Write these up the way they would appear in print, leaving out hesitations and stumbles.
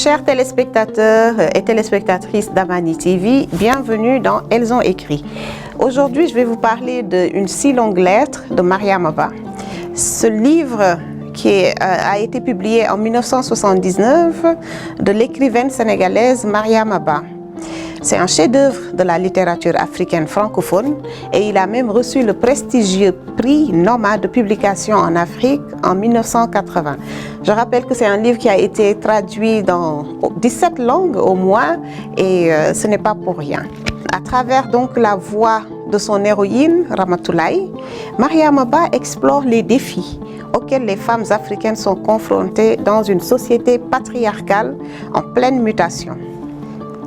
Chers téléspectateurs et téléspectatrices d'Amani TV, bienvenue dans Elles ont écrit. Aujourd'hui, je vais vous parler d'une si longue lettre de Mariama Ba. Ce livre qui a été publié en 1979 de l'écrivaine sénégalaise Mariama Ba. C'est un chef-d'œuvre de la littérature africaine francophone et il a même reçu le prestigieux prix Noma de publication en Afrique en 1980. Je rappelle que c'est un livre qui a été traduit dans 17 langues au moins et ce n'est pas pour rien. À travers donc la voix de son héroïne Ramatoulaye, Mariama Ba explore les défis auxquels les femmes africaines sont confrontées dans une société patriarcale en pleine mutation.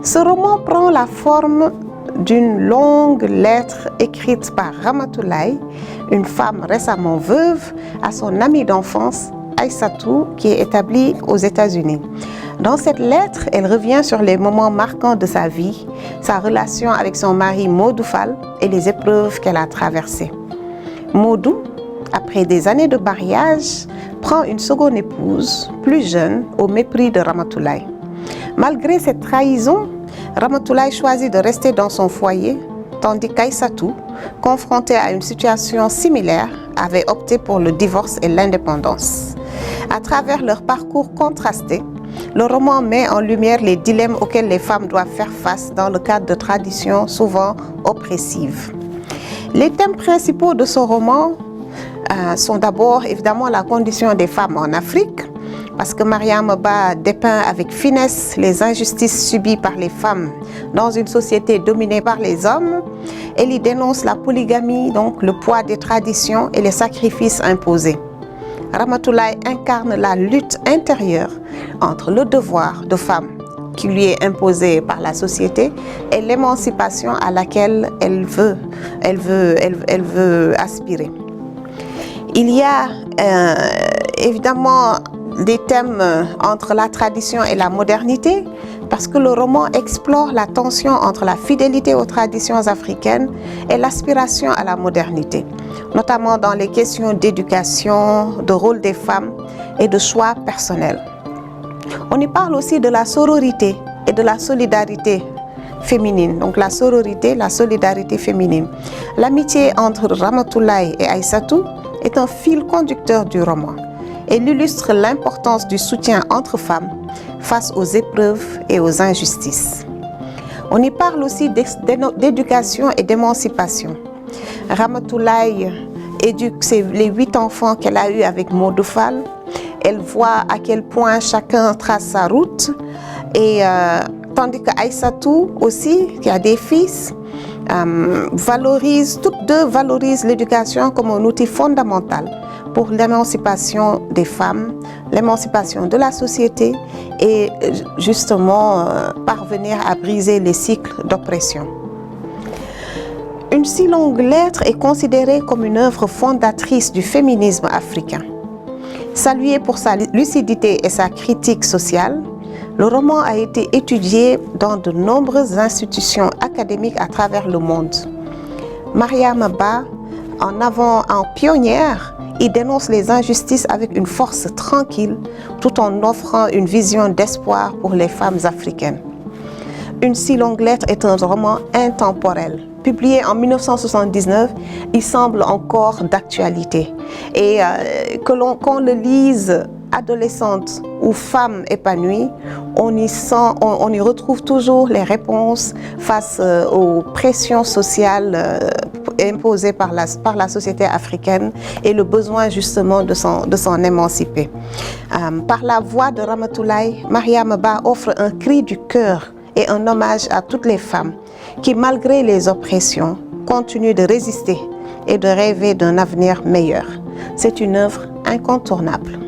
Ce roman prend la forme d'une longue lettre écrite par Ramatoulaye, une femme récemment veuve, à son amie d'enfance, Aïssatou, qui est établie aux États-Unis. Dans cette lettre, elle revient sur les moments marquants de sa vie, sa relation avec son mari Modou Fall et les épreuves qu'elle a traversées. Modou, après des années de mariage, prend une seconde épouse, plus jeune, au mépris de Ramatoulaye. Malgré cette trahison, Ramatoulaye choisit de rester dans son foyer, tandis qu'Aïssatou, confrontée à une situation similaire, avait opté pour le divorce et l'indépendance. À travers leur parcours contrasté, le roman met en lumière les dilemmes auxquels les femmes doivent faire face dans le cadre de traditions souvent oppressives. Les thèmes principaux de ce roman sont d'abord évidemment la condition des femmes en Afrique, parce que Mariama Ba dépeint avec finesse les injustices subies par les femmes dans une société dominée par les hommes. Elle y dénonce la polygamie, donc le poids des traditions et les sacrifices imposés. Ramatoulaye incarne la lutte intérieure entre le devoir de femme qui lui est imposé par la société et l'émancipation à laquelle elle veut aspirer. Il y a évidemment des thèmes entre la tradition et la modernité, parce que le roman explore la tension entre la fidélité aux traditions africaines et l'aspiration à la modernité, notamment dans les questions d'éducation, de rôle des femmes et de choix personnels. On y parle aussi de la sororité et de la solidarité féminine, donc la sororité, la solidarité féminine. L'amitié entre Ramatoulaye et Aïssatou est un fil conducteur du roman. Elle illustre l'importance du soutien entre femmes face aux épreuves et aux injustices. On y parle aussi d'éducation et d'émancipation. Ramatoulaye éduque les 8 enfants qu'elle a eus avec Modou Fall. Elle voit à quel point chacun trace sa route. Et tandis qu'Aïssatou aussi, qui a des fils, toutes deux valorisent l'éducation comme un outil fondamental pour l'émancipation des femmes, l'émancipation de la société et justement parvenir à briser les cycles d'oppression. Une si longue lettre est considérée comme une œuvre fondatrice du féminisme africain. Saluée pour sa lucidité et sa critique sociale, le roman a été étudié dans de nombreuses institutions académiques à travers le monde. Mariama Ba, en pionnière, il dénonce les injustices avec une force tranquille tout en offrant une vision d'espoir pour les femmes africaines. Une si longue lettre est un roman intemporel. Publié en 1979, il semble encore d'actualité. Et qu'on le lise adolescente ou femme épanouie, on y retrouve toujours les réponses face aux pressions sociales imposées par la société africaine et le besoin justement de s'en émanciper. Par la voix de Ramatoulaye, Mariama Ba offre un cri du cœur et un hommage à toutes les femmes qui, malgré les oppressions, continuent de résister et de rêver d'un avenir meilleur. C'est une œuvre incontournable.